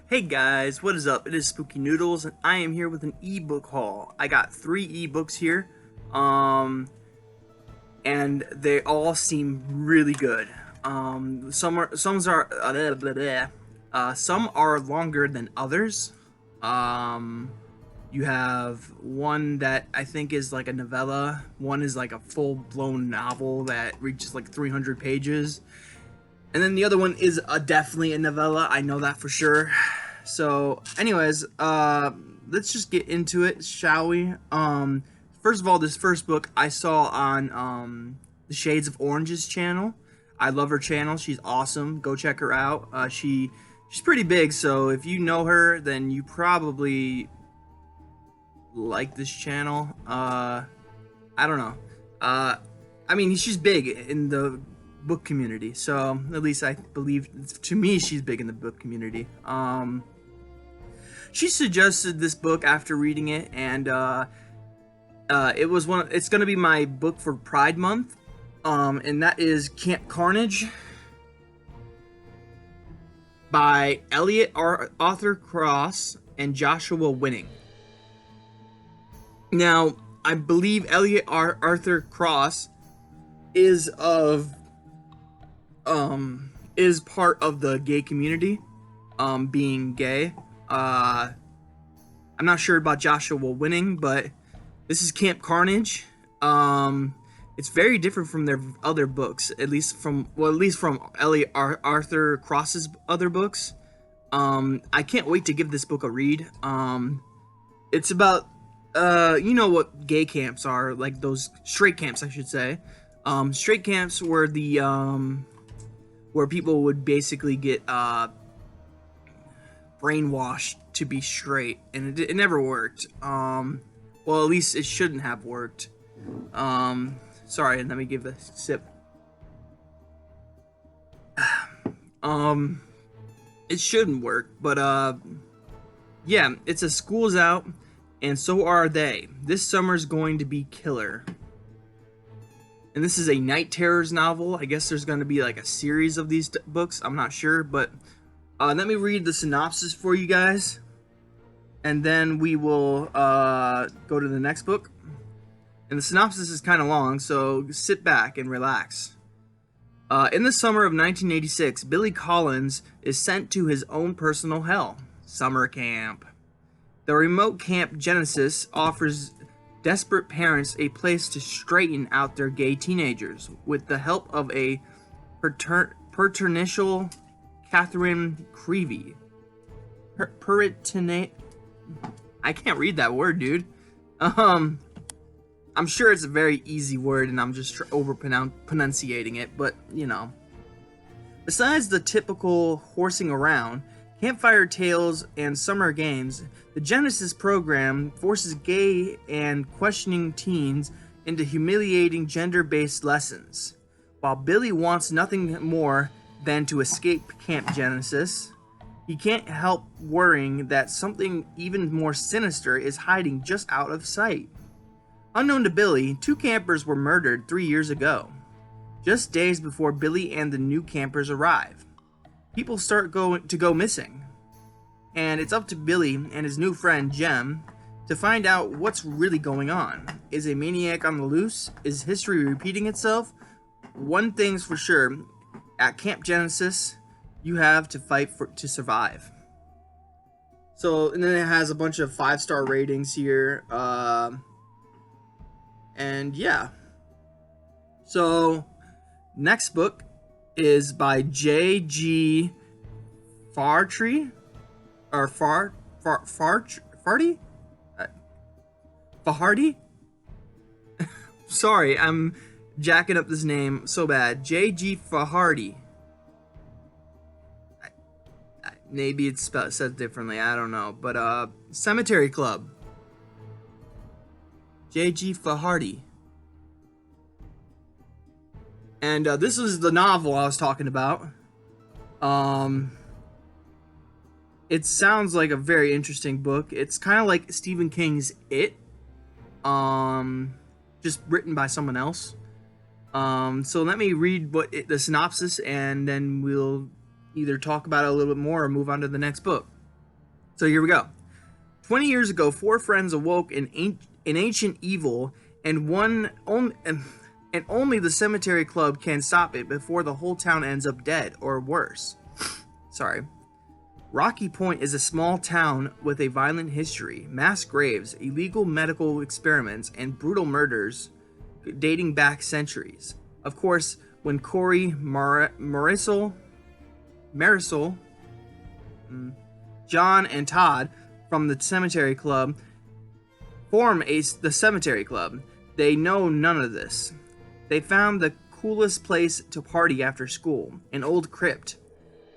Hey guys, what is up? It is Spooky Noodles, and I am here with an ebook haul. I got 3 ebooks here, and they all seem really good. Some are longer than others. You have one that I think is like a novella. One is like a full-blown novel that reaches like 300 pages. And then the other one is definitely a novella. I know that for sure. So, anyways, let's just get into it, shall we? First of all, this first book I saw on the Shades of Orange's channel. I love her channel. She's awesome. Go check her out. She's pretty big, so if you know her, then you probably like this channel. I don't know. I mean, she's big in the book community, so at least I believe, to me, she's big in the book community. She suggested this book after reading it, and it's gonna be my book for Pride Month, and that is Camp Carnage by Elliot Arthur Cross and Joshua Winning. Now, I believe Elliot Arthur Cross is part of the gay community, being gay. I'm not sure about Joshua Winning, but this is Camp Carnage. It's very different from their other books, at least from Elliot Arthur Cross's other books. I can't wait to give this book a read. It's about, you know what gay camps are, like those straight camps, I should say. Straight camps were where people would basically get brainwashed to be straight, and it never worked. Well, at least it shouldn't have worked. Sorry, let me give a sip. It shouldn't work, but yeah, it's a school's out, and so are they. This summer's going to be killer. And this is a night terrors novel. I guess there's going to be like a series of these books. I'm not sure, but let me read the synopsis for you guys, and then we will go to the next book. And the synopsis is kind of long, so sit back and relax. In the summer of 1986, Billy Collins is sent to his own personal hell, summer camp. The remote Camp Genesis offers desperate parents a place to straighten out their gay teenagers with the help of a paternal Catherine Creevy. I can't read that word, dude. I'm sure it's a very easy word, and I'm just pronunciating it, but you know. Besides the typical horsing around, campfire tales, and summer games, the Genesis program forces gay and questioning teens into humiliating gender-based lessons. While Billy wants nothing more than to escape Camp Genesis, he can't help worrying that something even more sinister is hiding just out of sight. Unknown to Billy, 2 campers were murdered 3 years ago, just days before Billy and the new campers arrive. People start to go missing, and it's up to Billy and his new friend Jem to find out what's really going on. Is a maniac on the loose? Is history repeating itself? One thing's for sure, at Camp Genesis, you have to fight to survive. So, and then it has a bunch of 5-star ratings here, and yeah. So, next book is by J.G. Fartree, or Farty? Fahardy? Sorry, I'm jacking up this name so bad. J.G. Fahardy. Maybe it's said differently, I don't know. But, Cemetery Club. J.G. Fahardy. And this is the novel I was talking about. It sounds like a very interesting book. It's kind of like Stephen King's It. Just written by someone else. So let me read the synopsis, and then we'll either talk about it a little bit more or move on to the next book. So here we go. 20 years ago, four friends awoke in ancient evil, and only the cemetery club can stop it before the whole town ends up dead, or worse. Sorry. Rocky Point is a small town with a violent history, mass graves, illegal medical experiments, and brutal murders dating back centuries. Of course, when Corey Marisol, John, and Todd from the cemetery club form the cemetery club, they know none of this. They found the coolest place to party after school, an old crypt.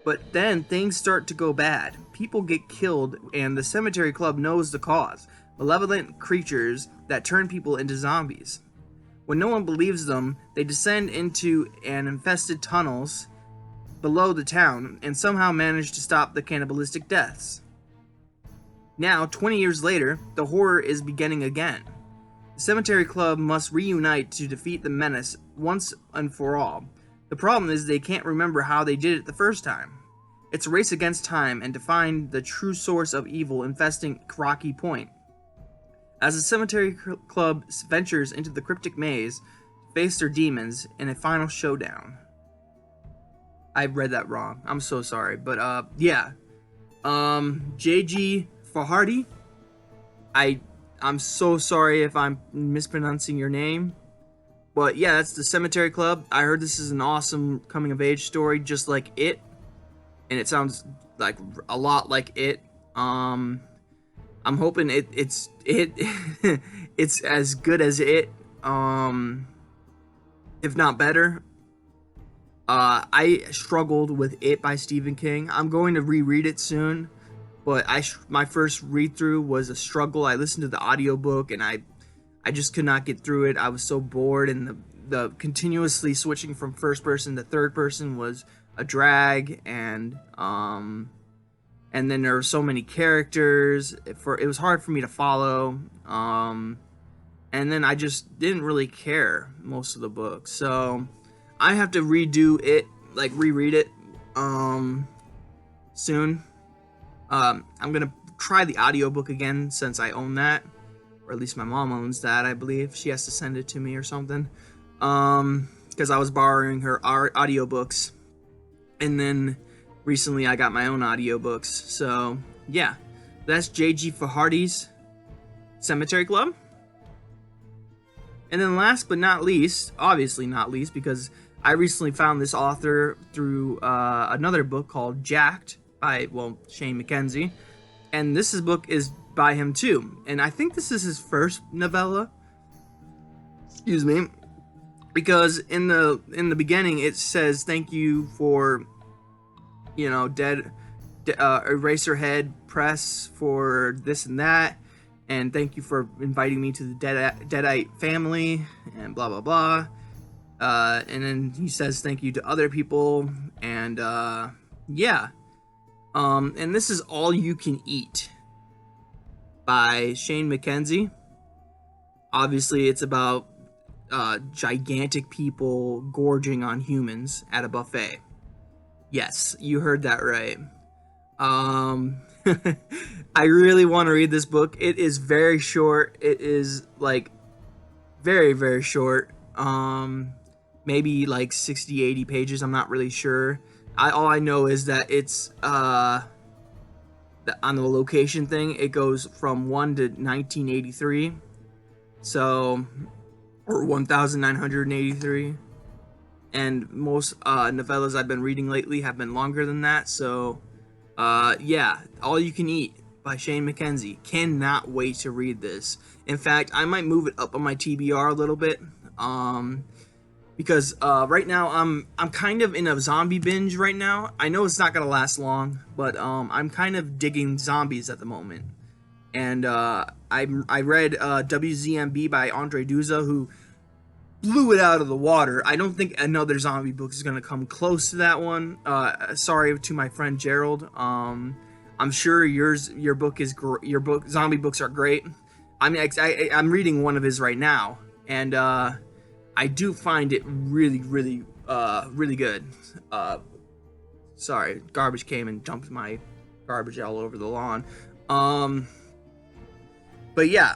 But then things start to go bad. People get killed, and the cemetery club knows the cause. Malevolent creatures that turn people into zombies. When no one believes them, they descend into an infested tunnels below the town and somehow manage to stop the cannibalistic deaths. Now, 20 years later, the horror is beginning again. The cemetery club must reunite to defeat the menace once and for all. The problem is they can't remember how they did it the first time. It's a race against time and to find the true source of evil infesting Rocky Point. As the cemetery club ventures into the cryptic maze to face their demons in a final showdown. I read that wrong. I'm so sorry. But, yeah. J.G. Fajardi. I'm so sorry if I'm mispronouncing your name. But yeah, that's the Cemetery Club. I heard this is an awesome coming-of-age story, just like It. And it sounds like a lot like It. I'm hoping it's it's as good as It, if not better. I struggled with It by Stephen King. I'm going to reread it soon, but my first read-through was a struggle. I listened to the audiobook, and I just could not get through it. I was so bored, and the continuously switching from first person to third person was a drag, and then there were so many characters. It was hard for me to follow, and then I just didn't really care most of the book. So I have to redo it, like reread it, soon. I'm gonna try the audiobook again since I own that, or at least my mom owns that, I believe. She has to send it to me or something, because I was borrowing her audiobooks, and then recently I got my own audiobooks. So yeah, that's J.G. Fajardi's Cemetery Club. And then last but not least, obviously not least, because I recently found this author through another book called Jacked by, Shane McKenzie. And this book is by him too. And I think this is his first novella. Excuse me. Because in the beginning it says thank you for, Eraserhead Press for this and that. And thank you for inviting me to the Deadite family, and blah, blah, blah. And then he says thank you to other people, and, yeah. And this is All You Can Eat by Shane McKenzie. Obviously, it's about gigantic people gorging on humans at a buffet. Yes, you heard that right. I really want to read this book. It is very short. It is like very, very short. Maybe like 60, 80 pages. I'm not really sure. All I know is that it's on the location thing, it goes from 1 to 1983. So, or 1983. And most novellas I've been reading lately have been longer than that. So, yeah, All You Can Eat by Shane McKenzie. Cannot wait to read this. In fact, I might move it up on my TBR a little bit, because right now I'm kind of in a zombie binge right now. I know it's not gonna last long, but I'm kind of digging zombies at the moment. And I read WZMB by Andre Duza, who blew it out of the water. I don't think another zombie book is gonna come close to that one. Sorry to my friend Gerald. I'm sure your book is zombie books are great. I mean, I'm reading one of his right now, and I do find it really, really, really good. Sorry, garbage came and dumped my garbage all over the lawn. But yeah,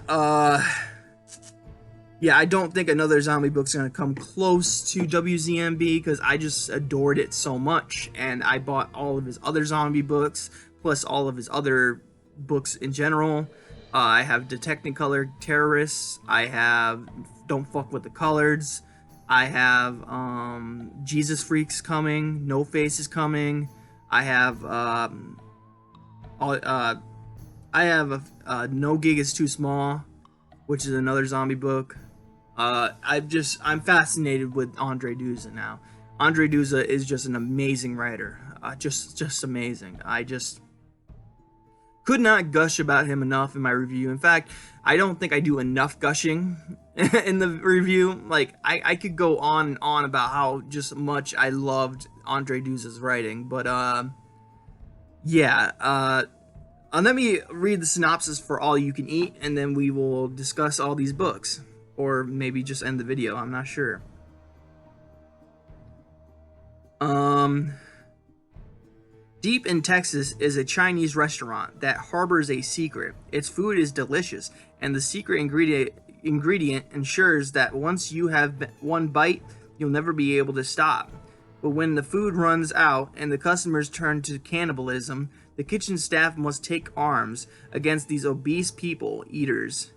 yeah, I don't think another zombie book's gonna come close to WZMB because I just adored it so much, and I bought all of his other zombie books plus all of his other books in general. I have Detecting-Color Terrorists. I have Don't Fuck with the Coloreds. I have Jesus Freaks coming. No Face is coming. I have No Gig is Too Small, which is another zombie book. I'm fascinated with Andre Duza now. Andre Duza is just an amazing writer. Just amazing. I just could not gush about him enough in my review. In fact, I don't think I do enough gushing in the review. Like, I could go on and on about how just much I loved Andre Duza's writing. But, yeah. Let me read the synopsis for All You Can Eat, and then we will discuss all these books. Or maybe just end the video, I'm not sure. Deep in Texas is a Chinese restaurant that harbors a secret. Its food is delicious, and the secret ingredient ensures that once you have one bite, you'll never be able to stop. But when the food runs out and the customers turn to cannibalism, the kitchen staff must take arms against these obese people eaters,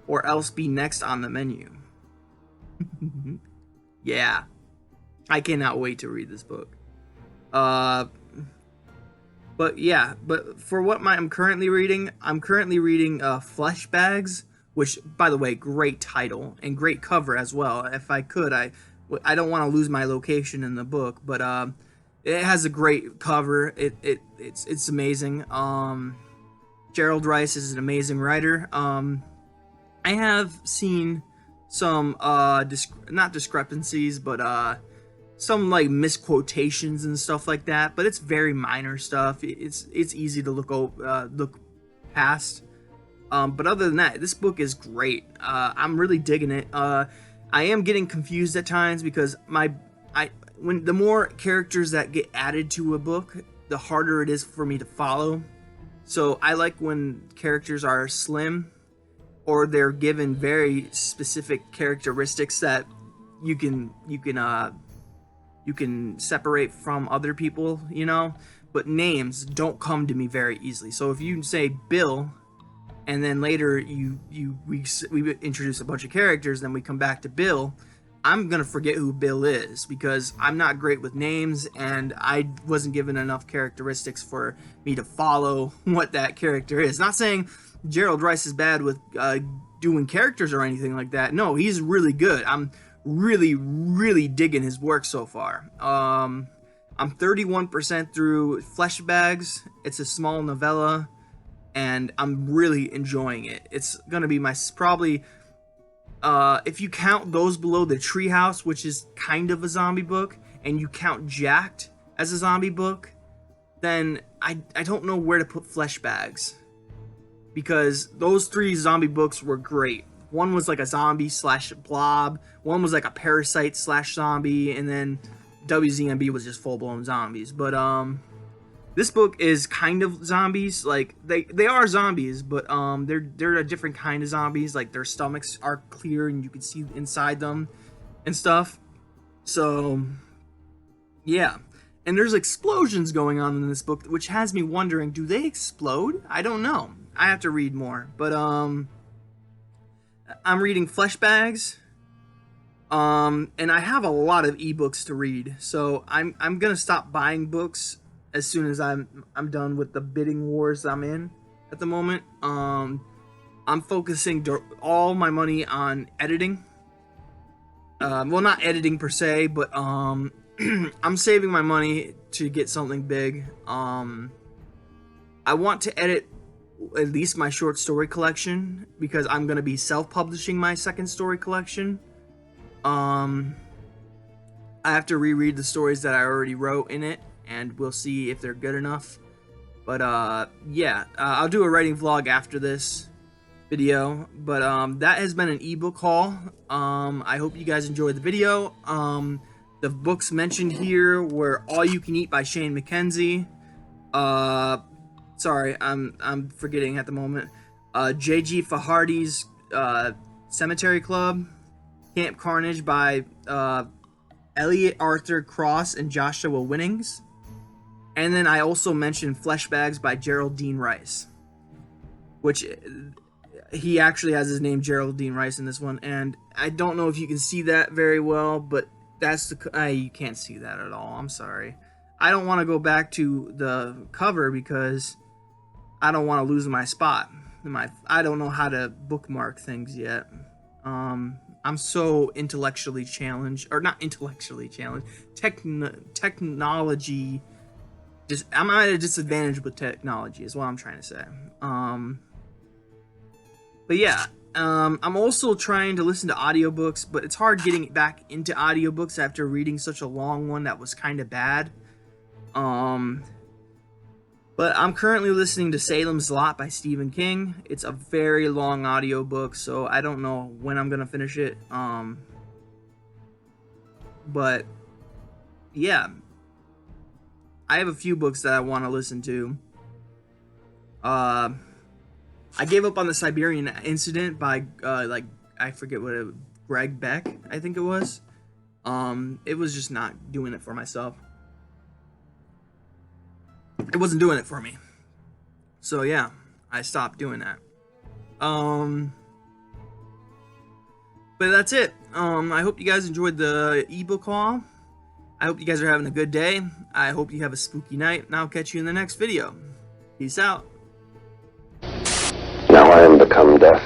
or else be next on the menu. Yeah. I cannot wait to read this book. But for what I'm currently reading, Flesh Bags, which, by the way, great title and great cover as well. If I could, I don't want to lose my location in the book, but it has a great cover. It's amazing. Gerald Rice is an amazing writer. I have seen some not discrepancies, but some like misquotations and stuff like that. But it's very minor stuff. It's easy to look past. But other than that, this book is great. I'm really digging it. I am getting confused at times because when the more characters that get added to a book, the harder it is for me to follow. So I like when characters are slim, or they're given very specific characteristics that you can separate from other people, you know. But names don't come to me very easily. So if you say Bill, and then later we introduce a bunch of characters, then we come back to Bill, I'm gonna forget who Bill is because I'm not great with names, and I wasn't given enough characteristics for me to follow what that character is. Not saying Gerald Rice is bad with doing characters or anything like that. No, he's really good. I'm really digging his work so far. I'm 31% through Flesh Bags. It's a small novella, and I'm really enjoying it. It's gonna be my probably, if you count Those Below the Treehouse, which is kind of a zombie book, and you count Jacked as a zombie book, then I don't know where to put Flesh Bags. Because those three zombie books were great. One was like a zombie / blob. One was like a parasite / zombie. And then WZMB was just full-blown zombies. But this book is kind of zombies. Like, they are zombies, but they're a different kind of zombies. Like, their stomachs are clear and you can see inside them and stuff. So, yeah. And there's explosions going on in this book, which has me wondering, do they explode? I don't know. I have to read more. But I'm reading Flesh Bags. And I have a lot of ebooks to read. So I'm gonna stop buying books as soon as I'm done with the bidding wars I'm in at the moment. I'm focusing all my money on editing. Well, not editing per se, but I'm saving my money to get something big. I want to edit at least my short story collection because I'm going to be self-publishing my second story collection. I have to reread the stories that I already wrote in it, and we'll see if they're good enough. But yeah, I'll do a writing vlog after this video. But that has been an ebook haul. I hope you guys enjoyed the video. The books mentioned here were All You Can Eat by Shane McKenzie, Sorry, I'm forgetting at the moment. J.G. Fajardy's Cemetery Club, Camp Carnage by Elliot Arthur Cross and Joshua Winnings. And then I also mentioned Flesh Bags by Geraldine Rice, which he actually has his name Geraldine Rice in this one. And I don't know if you can see that very well, but that's the you can't see that at all. I'm sorry. I don't want to go back to the cover because I don't want to lose my spot. I don't know how to bookmark things yet. I'm so intellectually challenged, or not intellectually challenged, technology. I'm at a disadvantage with technology, is what I'm trying to say. But yeah, I'm also trying to listen to audiobooks, but it's hard getting back into audiobooks after reading such a long one that was kind of bad. But I'm currently listening to Salem's Lot by Stephen King. It's a very long audiobook, so I don't know when I'm gonna finish it. But yeah, I have a few books that I want to listen to. I gave up on the Siberian Incident by I forget what Greg Beck, I think it was. It was just not doing it for myself. It wasn't doing it for me. So yeah, I stopped doing that. But that's it. I hope you guys enjoyed the ebook haul. I hope you guys are having a good day. I hope you have a spooky night, and I'll catch you in the next video. Peace out. Now I am become death.